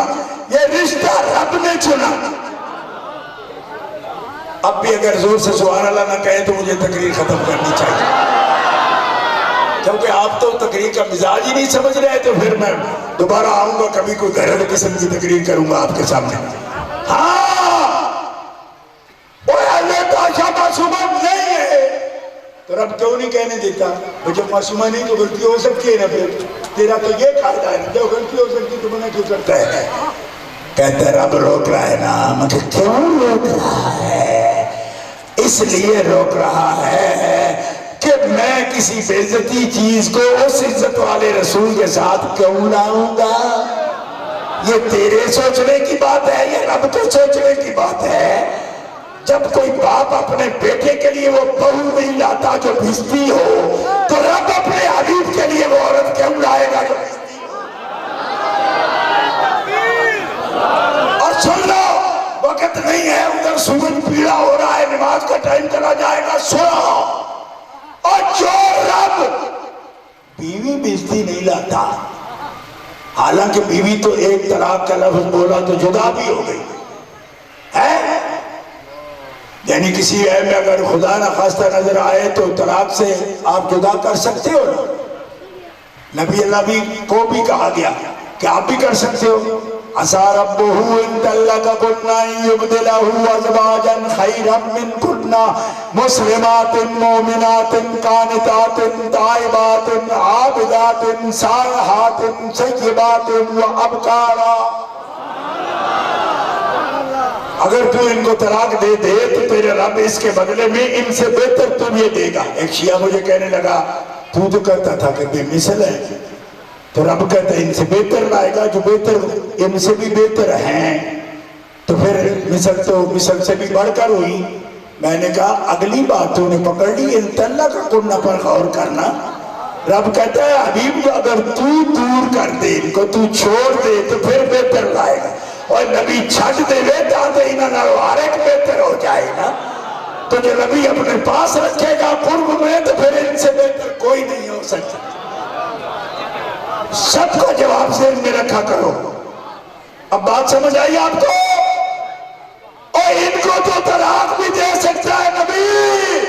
یہ رشتہ رب نے چنا۔ اب بھی اگر زور سے سبحان اللہ نہ کہے تو مجھے تقریر ختم کرنی چاہیے، کیونکہ آپ تو تقریر کا مزاج ہی نہیں سمجھ رہے، تو پھر میں دوبارہ آؤں گا کبھی کوئی غیر قسم کی تقریر کروں گا آپ کے سامنے۔ ہاں معصومہ نہیں ہے تو رب کیوں نہیں کہنے دیتا؟ جب معصومہ نہیں تو غلطی ہو سکتی ہے نا، پھر تیرا تو یہ قاعدہ ہے، جب غلطی ہو سکتی تو منع کیوں کرتا ہے؟ کہتا ہے رب روک رہا ہے نا، مگر کیوں روک رہا ہے؟ اس لیے روک رہا ہے کہ میں کسی بے عزتی چیز کو اس عزت والے رسول کے ساتھ کیوں لاؤں گا؟ یہ تیرے سوچنے کی بات ہے، یہ رب کے سوچنے کی بات ہے۔ جب کوئی باپ اپنے بیٹے کے لیے وہ بہو نہیں لاتا جو بھیجتی ہو، تو رب اپنے حبیب کے لیے وہ عورت کیوں لائے گا جو بھیجتی ہو؟ اور سن لو، وقت نہیں ہے، ادھر سورج پیڑا ہو رہا ہے، نماز کا ٹائم چلا جائے گا، سو۔ اور جو رب بیوی بھیجتی نہیں لاتا، حالانکہ بیوی تو ایک طلاق کا لفظ بولا تو جدا بھی ہو گئی ہے، یعنی کسی عیب میں اگر خدا نہ خواستہ نظر آئے تو طلاق سے آپ جدا کر سکتے ہو نا۔ نبی اللہ بھی کو بھی کہا گیا کہ آپ بھی کر سکتے ہو۔ عَسَىٰ رَبُّهُ إِن طَلَّقَكُنَّ أَن يُبْدِلَهُ أَزْوَاجًا خَيْرًا مِّنكُنَّ مُسْلِمَاتٍ مُؤْمِنَاتٍ قَانِتَاتٍ تَائِبَاتٍ عَابِدَاتٍ سَائِحَاتٍ سَيِّبَاتٍ وَأَبْكَارًا۔ اگر تو ان کو طلاق دے دے تو تیرے رب اس کے بدلے میں ان سے بہتر تمہیں دے گا۔ ایک شیعہ مجھے کہنے لگا تو کہتا تھا کہ بے مثل ہے، تو رب کہتا ہے ان سے بہتر لائے گا جو بہتر ان سے بھی بہتر ہیں، تو پھر مثل سے بھی بڑھ کر ہوئی۔ میں نے کہا اگلی بات تو نے پکڑ لی، ان اللہ کا کنہ پر غور کرنا۔ رب کہتا ہے حبیب اگر تو دور کر دے ان کو، تو چھوڑ دے تو پھر بہتر لائے گا، اور نبی چھٹ دے بیتا دے انہاں نالوں ہر ایک بہتر ہو جائے گا۔ تو جو نبی اپنے پاس رکھے گا قرب میں تو پھر ان سے بہتر کوئی نہیں ہو سکتا۔ سب کا جواب ذہن میں رکھا کرو۔ اب بات سمجھ آئی آپ کو؟ اور ان کو تو طلاق بھی دے سکتا ہے نبی،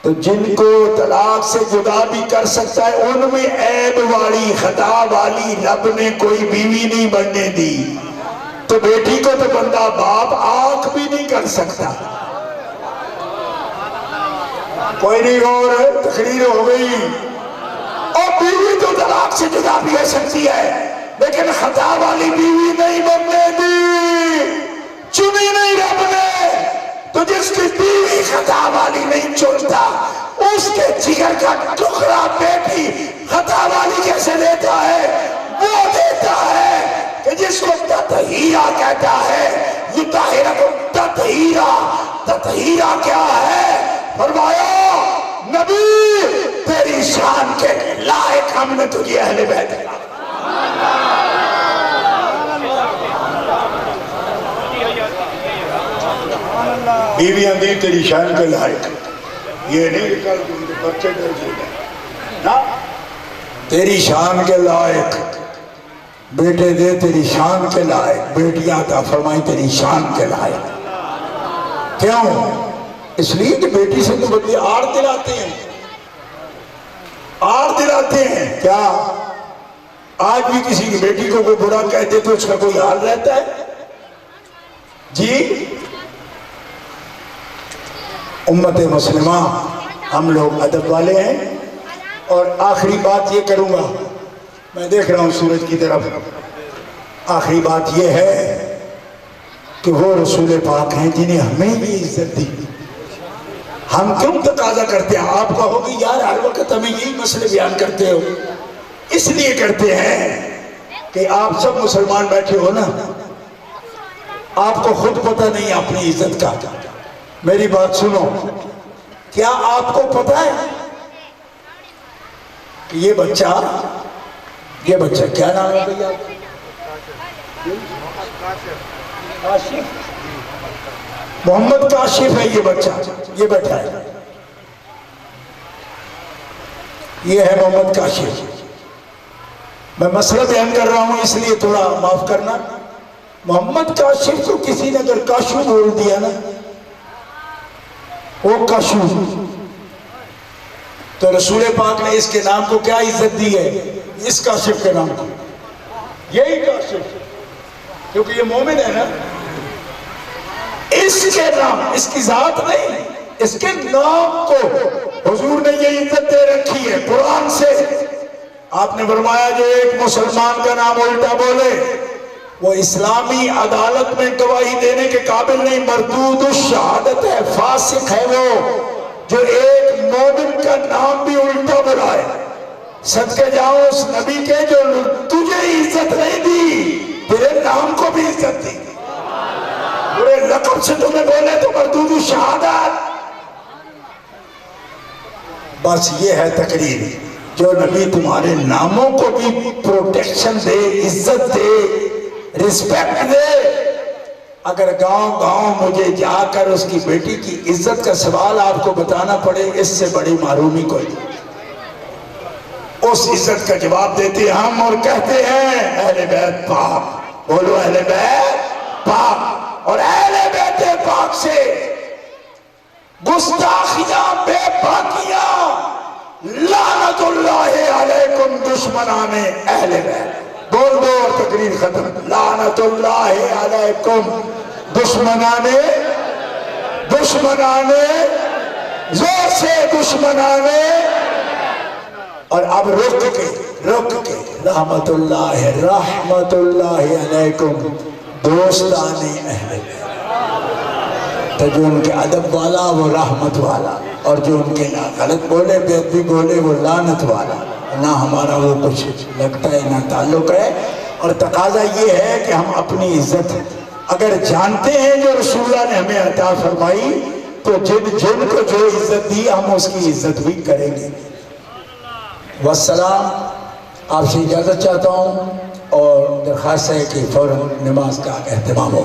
تو جن کو طلاق سے جدا بھی کر سکتا ہے ان میں عیب والی خطا والی رب نے کوئی بیوی نہیں بننے دی، تو بیٹی کو تو بندہ باپ آنکھ بھی نہیں کر سکتا۔ کوئی نہیں غور، تقریر ہو گئی۔ اور بیوی تو طلاق سے جدا بھی ہو سکتی ہے، لیکن خطا والی بیوی نہیں بننے دی، چنی نہیں رب نے۔ تو جس کی بیوی خطا والی نہیں چنتا، اس کے جگر کا ٹکڑا بیٹی خطا والی کیسے دیتا ہے؟ وہ دیتا ہے کہ جس کو تطہیرہ کہتا ہے، یطہرکم تطہیرہ۔ تطہیرہ کیا ہے؟ فرمایا نبی تیری شان کے لائق ہم نے تجھے اہل بیت کہا۔ بیویاں دی تیری شان کے لائق، یہ نہیں کل تم کے بچے ڈر جائے نا، تیری شان کے لائق بیٹے دے، تیری شان کے لائق بیٹیاں عطا فرمائی، تیری شان کے لائق۔ کیوں؟ اس لیے کہ بیٹی سے تو بدلے آڑ دلاتے ہیں، آڑ دلاتے ہیں۔ کیا آج بھی کسی کی بیٹی کو کوئی برا کہتے تو اس کا کوئی حال رہتا ہے؟ جی امت مسلمہ ہم لوگ ادب والے ہیں۔ اور آخری بات یہ کروں گا، میں دیکھ رہا ہوں سورج کی طرف، آخری بات یہ ہے کہ وہ رسول پاک ہیں جنہیں ہمیں بھی عزت دی۔ ہم کیوں تقاضا کرتے ہیں؟ آپ کہو گے یار ہر وقت ہمیں یہی مسئلے بیان کرتے ہو۔ اس لیے کرتے ہیں کہ آپ سب مسلمان بیٹھے ہو نا، آپ کو خود پتہ نہیں اپنی عزت کا۔ میری بات سنو، کیا آپ کو پتہ ہے کہ یہ بچہ کیا نام ہے بھیا؟ محمد کاشف ہے یہ بچہ، یہ بیٹھا ہے، یہ ہے محمد کاشف۔ میں مسئلہ بیان کر رہا ہوں اس لیے تھوڑا معاف کرنا۔ محمد کاشف کو کسی نے اگر کاشو بول دیا نا، وہ کاشو، تو رسول پاک نے اس کے نام کو کیا عزت دی ہے؟ اس کاشف کے نام کو، یہی کاشف، کیونکہ یہ مومن ہے نا۔ اس کے نام، اس کی ذات نہیں، اس کے نام کو حضور نے یہ عزت دے رکھی ہے قرآن سے۔ آپ نے فرمایا جو ایک مسلمان کا نام الٹا بولے وہ اسلامی عدالت میں گواہی دینے کے قابل نہیں، مردود الشہادت ہے، فاسق ہے وہ۔ جو ایک مومن کا نام بھی الٹا بلائے. صدقے جاؤ اس نبی کے جو تجھے عزت نہیں دی تیرے نام کو بھی عزت دی. برے لقب سے تمہیں بولے تو مردود شہادت. بس یہ ہے تقریر. جو نبی تمہارے ناموں کو بھی پروٹیکشن دے, عزت دے, رسپیکٹ دے. اگر گاؤں گاؤں مجھے جا کر اس کی بیٹی کی عزت کا سوال آپ کو بتانا پڑے, اس سے بڑی معرومی کوئی نہیں. اس عزت کا جواب دیتے ہم اور کہتے ہیں اہل بیت پاک. بولو اہل بیت پاک. اور اہل بیت پاک سے گستاخیاں, بے باکیاں, لعنت اللہ علیکم دشمنان اہل بیت. بول دو اور تقریر ختم. لعنت اللہ علیکم دشمنان زور سے دشمنان. اور اب رک کے رحمت اللہ علیکم دوستان اہل بیت. تو جو ان کے ادب والا وہ رحمت والا, اور جو ان کے غلط بولے بے ادبی بولے وہ لعنت والا. نہ ہمارا وہ کچھ لگتا ہے نہ تعلق ہے. اور تقاضا یہ ہے کہ ہم اپنی عزت اگر جانتے ہیں جو رسول اللہ نے ہمیں عطا فرمائی, تو جن کو جو عزت دی ہم اس کی عزت بھی کریں گے. والسلام. آپ سے اجازت چاہتا ہوں اور درخواست ہے کہ فوراً نماز کا اہتمام ہو.